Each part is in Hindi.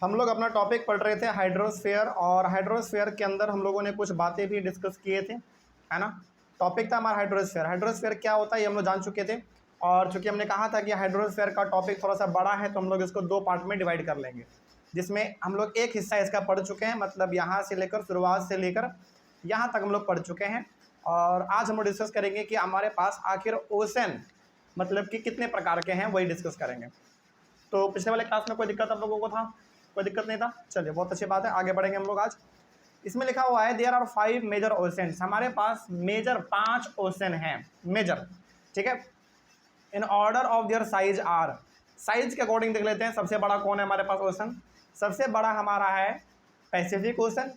हम लोग अपना टॉपिक पढ़ रहे थे हाइड्रोस्फीयर, और हाइड्रोस्फीयर के अंदर हम लोगों ने कुछ बातें भी डिस्कस किए थे, है ना। टॉपिक था हमारा हाइड्रोस्फीयर। हाइड्रोस्फीयर क्या होता है ये हम लोग जान चुके थे, और चूंकि हमने कहा था कि हाइड्रोस्फीयर का टॉपिक थोड़ा सा बड़ा है तो हम लोग इसको दो पार्ट में डिवाइड कर लेंगे, जिसमें हम लोग एक हिस्सा इसका पढ़ चुके हैं, मतलब यहाँ से लेकर शुरुआत से लेकर यहाँ तक हम लोग पढ़ चुके हैं। और आज हम लोग डिस्कस करेंगे कि हमारे पास आखिर ओशन मतलब कि कितने प्रकार के हैं, वही डिस्कस करेंगे। तो पिछले वाले क्लास में कोई दिक्कत आप लोगों को था? कोई दिक्कत नहीं था? चलिए बहुत अच्छी बात है, आगे बढ़ेंगे हम लोग आज। इसमें लिखा हुआ है देयर आर 5 मेजर ओशंस। हमारे पास मेजर 5 ओशन हैं, मेजर, ठीक है। In order of their size are, size के अकॉर्डिंग देख लेते हैं सबसे बड़ा कौन है हमारे पास ओशन। सबसे बड़ा हमारा है पैसिफिक ओशन,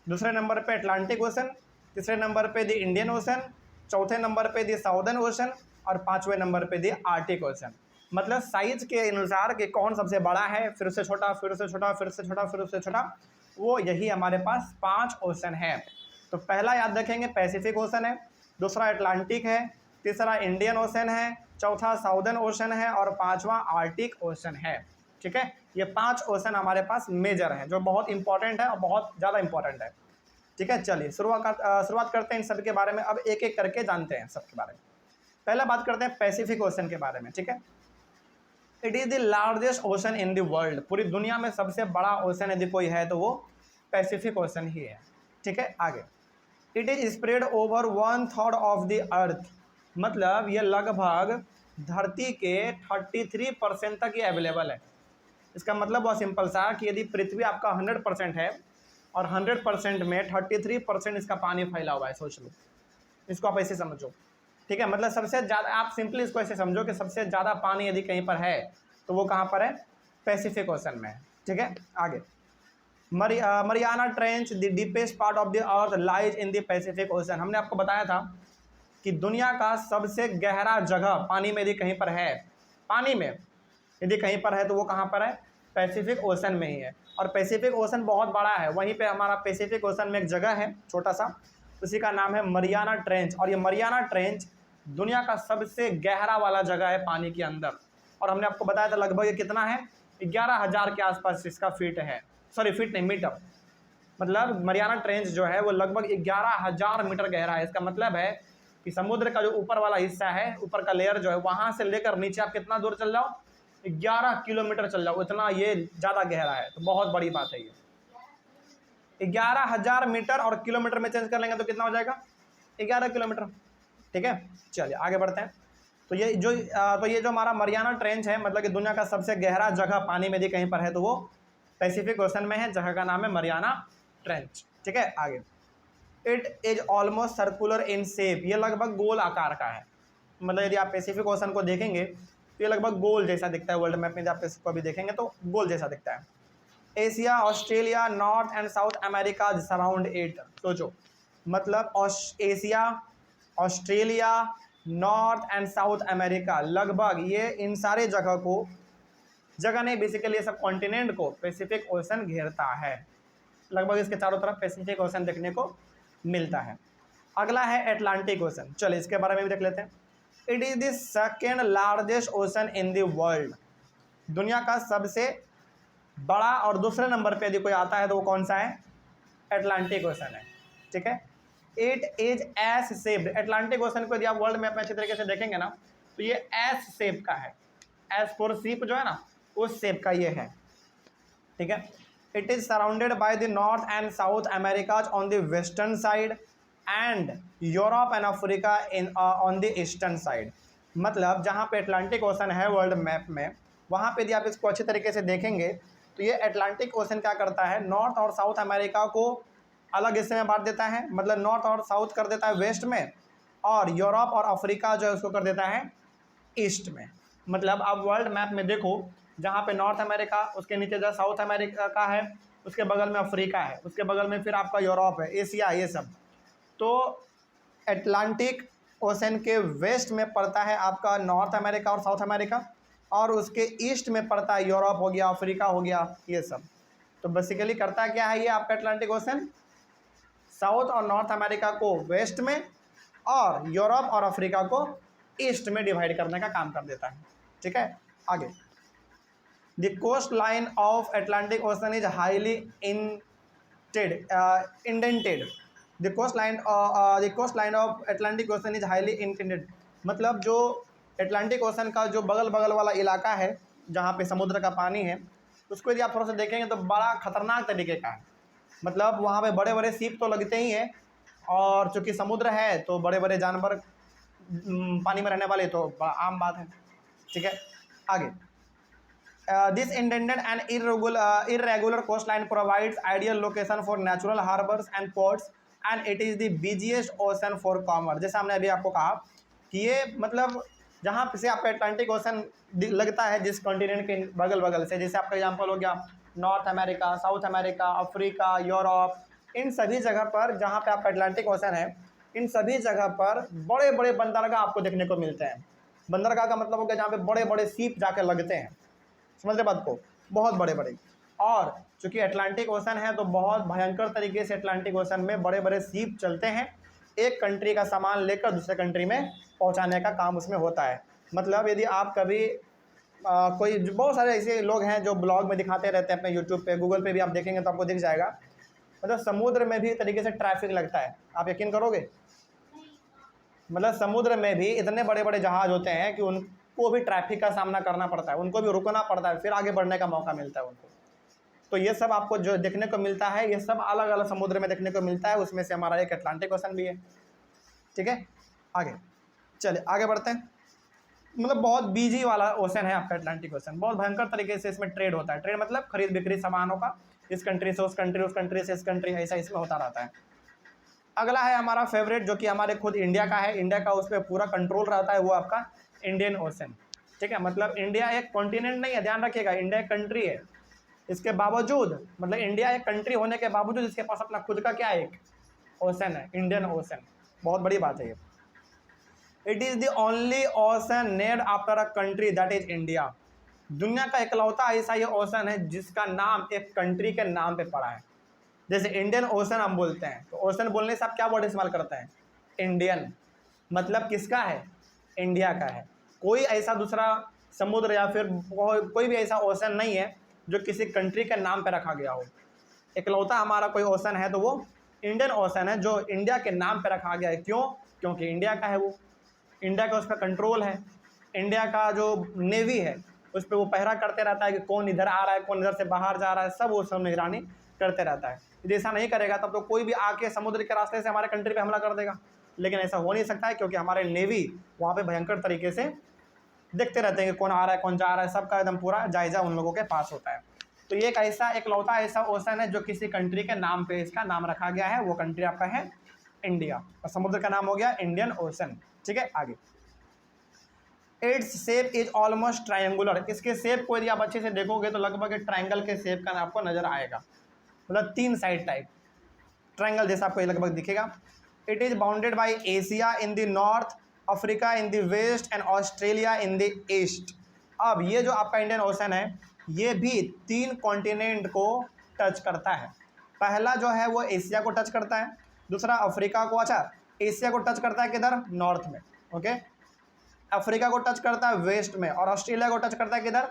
दूसरे नंबर पे अटलांटिक ओशन, तीसरे नंबर पे द इंडियन ओशन, चौथे नंबर पे द साउदर्न ओशन, और पांचवें नंबर पे द आर्टिक ओशन। मतलब साइज के अनुसार कि कौन सबसे बड़ा है, फिर से छोटा, फिर से छोटा, फिर से छोटा, फिर से छोटा, वो यही हमारे पास 5 ओशन है। तो पहला याद रखेंगे पैसिफिक ओशन है, दूसरा अटलांटिक है, तीसरा इंडियन ओशन है, चौथा साउदर्न ओशन है, और पांचवा आर्टिक ओशन है, ठीक है। ये 5 ओशन हमारे पास मेजर हैं, जो बहुत इंपॉर्टेंट है और बहुत ज़्यादा इंपॉर्टेंट है, ठीक है। चलिए शुरुआत करते हैं इन सब के बारे में, अब एक एक करके जानते हैं सबके बारे में। पहला बात करते हैं पैसिफिक ओशन के बारे में, ठीक है। It is the largest ocean in the world. पूरी दुनिया में सबसे बड़ा ओशन यदि कोई है तो वो पैसिफिक ओशन ही है, ठीक है। आगे, it is spread over 1/3 of the earth. मतलब ये लगभग धरती के 33% तक ये अवेलेबल है। इसका मतलब बहुत सिंपल सा कि यदि पृथ्वी आपका 100% है और 100% में 33% इसका पानी फैला हुआ है, सोच लो, इसको आप ऐसे समझो, ठीक है। मतलब सबसे ज़्यादा, आप सिंपली इसको ऐसे समझो कि सबसे ज़्यादा पानी यदि कहीं पर है तो वो कहाँ पर है? पैसिफिक ओशन में है, ठीक है। आगे, Mariana trench the deepest part of the earth lies in the Pacific ocean. हमने आपको बताया था कि दुनिया का सबसे गहरा जगह पानी में यदि कहीं पर है, पानी में यदि कहीं पर है तो वो कहाँ पर है? पैसिफिक ओशन में ही है। और पैसिफिक ओशन बहुत बड़ा है, वहीं पे हमारा पैसिफिक ओशन में एक जगह है छोटा सा, उसी का नाम है मरियाना ट्रेंच। और ये मरियाना ट्रेंच दुनिया का सबसे गहरा वाला जगह है पानी के अंदर। और हमने आपको बताया था लगभग ये कितना है? 11,000 के आसपास इसका फीट है, सॉरी फीट नहीं, मीटर। मतलब मरियाना ट्रेंच जो है वो लगभग 11,000 मीटर गहरा है। इसका मतलब है कि समुद्र का जो ऊपर वाला हिस्सा है, ऊपर का लेयर जो है, वहाँ से लेकर नीचे आप कितना दूर चल जाओ? 11 किलोमीटर चल जाओ, इतना ये ज़्यादा गहरा है। तो बहुत बड़ी बात है ये। 11,000 मीटर और किलोमीटर में चेंज कर लेंगे तो कितना हो जाएगा? 11 किलोमीटर, ठीक है। चलिए आगे बढ़ते हैं। तो ये जो हमारा मरियाना ट्रेंच है, मतलब कि दुनिया का सबसे गहरा जगह पानी में यदि कहीं पर है तो वो पैसिफिक ओशन में है, जगह का नाम है मरियाना ट्रेंच, ठीक है। आगे, it is almost circular in shape. ये लगभग गोल आकार का है। मतलब यदि आप पैसिफिक ओशन को देखेंगे तो ये लगभग गोल जैसा दिखता है। वर्ल्ड मैप में जब आप इसको अभी देखेंगे तो गोल जैसा दिखता है। Asia, Australia, north and south America surround it. सोचो, मतलब Asia, Australia, north and south America, लगभग ये इन सारे जगह नहीं, बेसिकली ये सब कॉन्टिनेंट को पैसिफिक ओशन घेरता है। लगभग इसके चारों तरफ पैसिफिक ओशन देखने को मिलता है। अगला है अटलांटिक ओशन। चलिए इसके बारे में भी देख लेते हैं। It is the second largest ocean in the world. दुनिया का सबसे बड़ा, और दूसरे नंबर पे यदि कोई आता है तो वो कौन सा है? अटलांटिक ओशन है, ठीक है। It is S shaped. Atlantic ocean को यदि आप वर्ल्ड मैप में अच्छे तरीके से देखेंगे ना तो ये एस शेप का है। एस फॉर शीप जो है ना, उस शेप का ये है, ठीक है। It is surrounded by the North and South Americas on the western side and Europe and Africa in on the eastern side. मतलब जहाँ पे अटलांटिक ओशन है वर्ल्ड मैप में, वहाँ पे यदि आप इसको अच्छे तरीके से देखेंगे तो ये अटलांटिक ओशन क्या करता है? नॉर्थ और साउथ अमेरिका को अलग हिस्से में बांट देता है, मतलब नॉर्थ और साउथ कर देता है वेस्ट में, और यूरोप और अफ्रीका जो है उसको कर देता है ईस्ट में। मतलब आप वर्ल्ड मैप में देखो, जहाँ पे नॉर्थ अमेरिका, उसके नीचे जो साउथ अमेरिका का है, उसके बगल में अफ्रीका है, उसके बगल में फिर आपका यूरोप है, एशिया, ये सब। तो अटलांटिक ओशन के वेस्ट में पड़ता है आपका नॉर्थ अमेरिका और साउथ अमेरिका, और उसके ईस्ट में पड़ता है यूरोप हो गया, अफ्रीका हो गया, ये सब। तो बेसिकली करता क्या है ये आपका अटलांटिक ओशन? साउथ और नॉर्थ अमेरिका को वेस्ट में और यूरोप और अफ्रीका को ईस्ट में डिवाइड करने का काम कर देता है, ठीक है। आगे, the coastline of Atlantic Ocean is highly indented. The coastline of Atlantic Ocean is highly indented, मतलब जो अटलांटिक ओशन का जो बगल बगल वाला इलाका है जहाँ पे समुद्र का पानी है, उसको यदि आप थोड़ा सा देखेंगे तो बड़ा खतरनाक तरीके का है। मतलब वहाँ पे बड़े बड़े सीप तो लगते ही हैं, और चूँकि समुद्र है तो बड़े बड़े जानवर पानी में रहने वाले तो आम बात है। ठीक है, आगे। This indented and irregular coastline provides ideal location for natural harbors and ports and it is the busiest ocean for commerce। जैसा हमने अभी आपको कहा कि ये मतलब जहाँ से आपका अटलांटिक ओशन लगता है जिस कॉन्टिनेंट के बगल बगल से, जैसे आपका एग्जांपल हो गया North America, South America, Africa, Europe, इन सभी जगह पर जहाँ पे आपका अटलांटिक ओशन है, इन सभी जगह पर बड़े बड़े बंदरगाह आपको देखने को मिलते हैं। बंदरगाह का मतलब हो गया जहाँ पे बड़े बड़े सीप जाके लगते हैं, समझ रहे बात को, बहुत बड़े बड़े। और चूंकि अटलांटिक ओशन है तो बहुत भयंकर तरीके से अटलांटिक ओशन में बड़े बड़े सीप चलते हैं, एक कंट्री का सामान लेकर दूसरे कंट्री में पहुंचाने का काम उसमें होता है। मतलब यदि आप कभी कोई बहुत सारे ऐसे लोग हैं जो ब्लॉग में दिखाते रहते हैं अपने यूट्यूब पे, गूगल पे भी आप देखेंगे तो आपको दिख जाएगा, मतलब समुद्र में भी एक तरीके से ट्रैफिक लगता है, आप यकीन करोगे। मतलब समुद्र में भी इतने बड़े बड़े जहाज होते हैं कि उनको भी ट्रैफिक का सामना करना पड़ता है, उनको भी रुकना पड़ता है, फिर आगे बढ़ने का मौका मिलता है उनको। तो ये सब आपको जो देखने को मिलता है ये सब अलग अलग समुद्र में देखने को मिलता है, उसमें से हमारा एक अटलांटिक ओशन भी है। ठीक है, आगे चलिए आगे बढ़ते हैं। मतलब बहुत बिजी वाला ओशन है आपका अटलांटिक ओशन, बहुत भयंकर तरीके से इसमें ट्रेड होता है। ट्रेड मतलब खरीद बिक्री सामानों का, इस कंट्री से उस कंट्री, उस कंट्री से इस कंट्री, ऐसा इसमें होता रहता है। अगला है हमारा फेवरेट जो कि हमारे खुद इंडिया का है, इंडिया का उस पर पूरा कंट्रोल रहता है, वो आपका इंडियन ओशन। ठीक है, मतलब इंडिया एक कॉन्टिनेंट नहीं है, ध्यान रखिएगा, इंडिया एक कंट्री है। इसके बावजूद मतलब इंडिया एक कंट्री होने के बावजूद इसके पास अपना खुद का क्या है, एक ओशन है, इंडियन ओशन। बहुत बड़ी बात है ये। It is the only ocean named after a country that is India. दुनिया का इकलौता ऐसा ये ओशन है जिसका नाम एक कंट्री के नाम पे पड़ा है। जैसे इंडियन ओशन हम बोलते हैं तो ओशन बोलने से आप क्या वर्ड इस्तेमाल करते हैं, इंडियन, मतलब किसका है, इंडिया का है। कोई ऐसा दूसरा समुद्र या फिर कोई भी ऐसा ओशन नहीं है जो किसी कंट्री के नाम पे रखा गया हो। इकलौता हमारा कोई ओशन है तो वो इंडियन ओशन है जो इंडिया के नाम पे रखा गया है। क्यों? क्योंकि इंडिया का है वो, इंडिया का उस पर कंट्रोल है, इंडिया का जो नेवी है उस पर वो पहरा करते रहता है कि कौन इधर आ रहा है, कौन इधर से बाहर जा रहा है, सब वो सब निगरानी करते रहता है। यदि ऐसा नहीं करेगा तब तो कोई भी आके समुद्र के रास्ते से हमारे कंट्री पे हमला कर देगा, लेकिन ऐसा हो नहीं सकता है क्योंकि हमारे नेवी वहाँ पे भयंकर तरीके से देखते रहते हैं कि कौन आ रहा है, कौन जा रहा है, सबका एकदम पूरा जायजा उन लोगों के पास होता है। तो ये एक ऐसा इकलौता ऐसा ओशन है जो किसी कंट्री के नाम पे इसका नाम रखा गया है, वो कंट्री आपका है इंडिया, और समुद्र का नाम हो गया इंडियन ओशन। ठीक है, आगे। Its shape is almost triangular. इसके शेप को यदि आप अच्छे से देखोगे तो लगभग ट्रायंगल के शेप का आपको नजर आएगा, मतलब 3 साइड टाइप ट्रायंगल जैसा आपको लगभग दिखेगा। It is bounded by Asia in the north, Africa in the west and Australia in the east. अब ये जो आपका इंडियन ओशन है ये भी 3 कॉन्टिनेंट को टच करता है। पहला जो है वो एशिया को टच करता है, दूसरा अफ्रीका को, अच्छा एशिया को टच करता है किधर, नॉर्थ में, ओके, अफ्रीका को टच करता है वेस्ट में, और ऑस्ट्रेलिया को टच करता है किधर,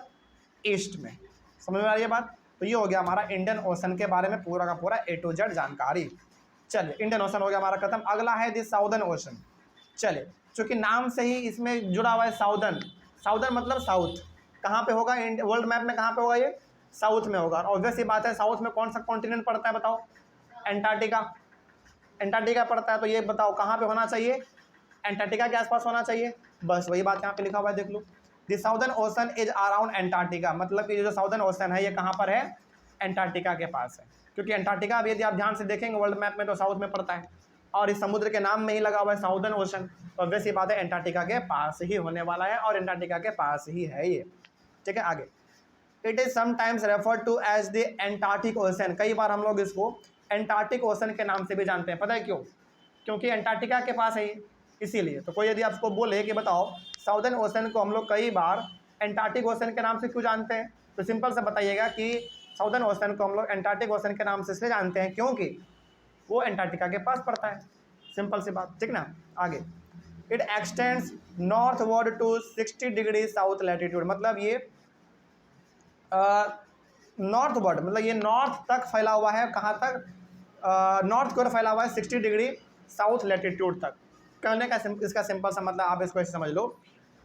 ईस्ट में। समझ में आ रही है बात? तो ये हो गया हमारा इंडियन ओशन के बारे में पूरा का पूरा A to Z जानकारी। चलिए इंडियन ओशन हो गया हमारा खत्म। अगला है दी साउदर्न ओशन। चलिए चूँकि नाम से ही इसमें जुड़ा हुआ है साउदर्न, साउदर्न मतलब साउथ, कहाँ पे होगा वर्ल्ड मैप में, कहाँ पे होगा ये, साउथ में होगा। ऑब्वियस ही बात है, साउथ में कौन सा कॉन्टिनेंट पड़ता है बताओ, एंटार्क्टिका, एंटार्क्टिका पड़ता है। तो ये बताओ कहाँ पे होना चाहिए, एंटार्क्टिका के आसपास होना चाहिए, बस वही बात यहाँ पे लिखा हुआ है, देख लो। The southern ocean is around Antarctica, मतलब कि जो साउदर्न ओशन है ये कहाँ पर है, एंटार्क्टिका के पास है। क्योंकि एंटार्क्टिका अभी यदि आप ध्यान से देखेंगे वर्ल्ड मैप में तो साउथ में पड़ता है, और इस समुद्र के नाम में ही लगा हुआ है साउदर्न ओशन, तो ऑब्वियस ही बात है एंटार्क्टिका के पास ही होने वाला है, और एंटार्क्टिका के पास ही है ये। ठीक है, आगे। It is sometimes referred to as the Antarctic Ocean. कई बार हम लोग इसको एंटार्क्टिक ओशन के नाम से भी जानते हैं, पता है क्यों, क्योंकि एंटार्क्टिका के पास है इसीलिए। तो कोई यदि आपको बोले कि बताओ साउदर्न ओशन को हम लोग कई बार एंटार्क्टिक ओशन के नाम से क्यों जानते हैं, तो सिंपल से बताइएगा कि साउदर्न ओशन को हम लोग एंटार्क्टिक ओशन के नाम से इसलिए जानते हैं क्योंकि वो एंटार्क्टिका के पास पड़ता है, सिंपल सी बात, ठीक ना। आगे। It extends northward to 60 degree south latitude, मतलब ये नॉर्थ वर्ड, मतलब ये नॉर्थ तक फैला हुआ है। कहाँ तक? नॉर्थ की ओर फैला हुआ है 60 डिग्री साउथ लैटिट्यूड तक। कहने का इसका सिंपल सा मतलब आप इसको ऐसे समझ लो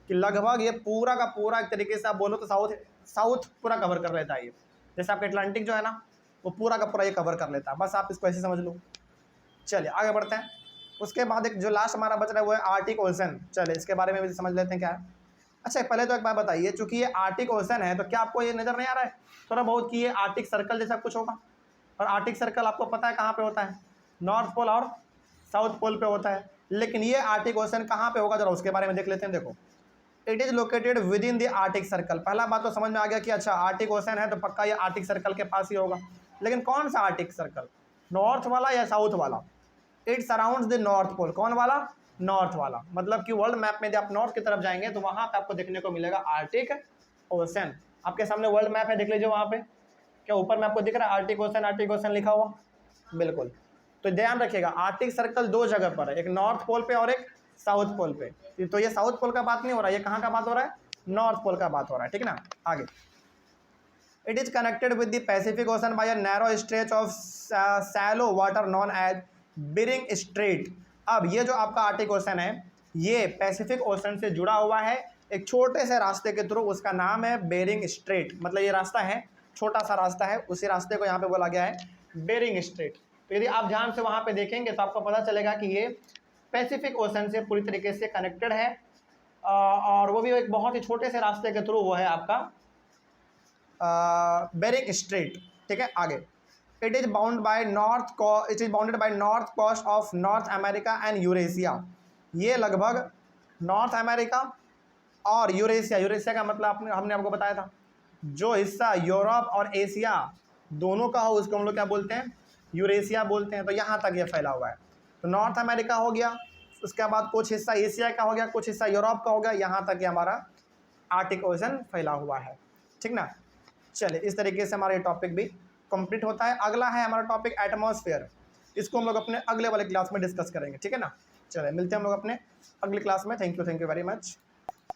कि लगभग ये पूरा का पूरा एक तरीके से आप बोलो तो साउथ पूरा कवर कर लेता है ये। जैसे आपका अटलांटिक जो है ना, वो पूरा का पूरा ये कवर कर लेता है। बस आप इसको ऐसे समझ लो। चलिए आगे बढ़ते हैं। उसके बाद एक जो लास्ट हमारा बच रहा है वो है आर्टिक ओशन। चलिए इसके बारे में भी समझ लेते हैं क्या है। अच्छा पहले तो एक बात बताइए, चूंकि ये आर्टिक ओशन है तो क्या आपको ये नज़र नहीं आ रहा है थोड़ा बहुत कि ये आर्टिक सर्कल जैसा कुछ होगा? और आर्टिक सर्कल आपको पता है कहाँ पे होता है? नॉर्थ पोल और साउथ पोल पे होता है। लेकिन ये आर्टिक ओशन कहाँ पे होगा, जरा उसके बारे में देख लेते हैं। देखो, it is located with in the Arctic circle. पहला बात तो समझ में आ गया कि अच्छा आर्टिक ओशन है तो पक्का ये आर्टिक सर्कल के पास ही होगा। लेकिन कौन सा आर्टिक सर्कल, नॉर्थ वाला या साउथ वाला? It surrounds the North Pole. कौन वाला? नॉर्थ वाला। मतलब कि वर्ल्ड मैप में जब आप नॉर्थ की तरफ जाएंगे तो वहां पे आपको देखने को मिलेगा आर्टिक ओशन। आपके सामने वर्ल्ड मैप है, देख लीजिए वहां पे। क्या ऊपर में आपको दिख रहा है आर्टिक ओशन लिखा हुआ? बिल्कुल। तो ध्यान रखिएगा आर्टिक सर्कल दो जगह पर है, एक नॉर्थ पोल पे और एक साउथ पोल पे। तो ये साउथ पोल का बात नहीं हो रहा है, ये कहाँ का बात हो रहा है? नॉर्थ पोल का बात हो रहा है, ठीक ना। आगे, it is connected with the Pacific Ocean by a narrow stretch of shallow water known as Bering Strait. अब ये जो आपका आर्टिक ओशन है ये पैसिफिक ओशन से जुड़ा हुआ है एक छोटे से रास्ते के थ्रू, उसका नाम है बेरिंग स्ट्रेट। मतलब ये रास्ता है, छोटा सा रास्ता है, उसी रास्ते को यहाँ पे बोला गया है बेरिंग स्ट्रेट। तो यदि आप ध्यान से वहाँ पे देखेंगे तो आपको पता चलेगा कि ये पैसिफिक ओशन से पूरी तरीके से कनेक्टेड है, और वो भी एक बहुत ही छोटे से रास्ते के थ्रू वो है आपका बेरिंग स्ट्रेट, ठीक है। आगे, it is bounded by north coast of North America and Eurasia. ये लगभग नॉर्थ अमेरिका और यूरेशिया का मतलब हमने आपको बताया था, जो हिस्सा यूरोप और एशिया दोनों का हो उसको हम लोग क्या बोलते हैं? यूरेशिया बोलते हैं। तो यहाँ तक ये फैला हुआ है। तो नॉर्थ अमेरिका हो गया, उसके बाद कुछ हिस्सा एशिया का हो गया, कुछ हिस्सा यूरोप का हो गया, यहाँ तक ये हमारा आर्टिक ओशन फैला हुआ है, ठीक ना। चलिए इस तरीके से हमारा ये टॉपिक भी कंप्लीट होता है। अगला है हमारा टॉपिक एटमॉस्फेयर। इसको हम लोग अपने अगले वाले क्लास में डिस्कस करेंगे, ठीक है ना। चलिए मिलते हैं हम लोग अपने अगली क्लास में। Thank you very much.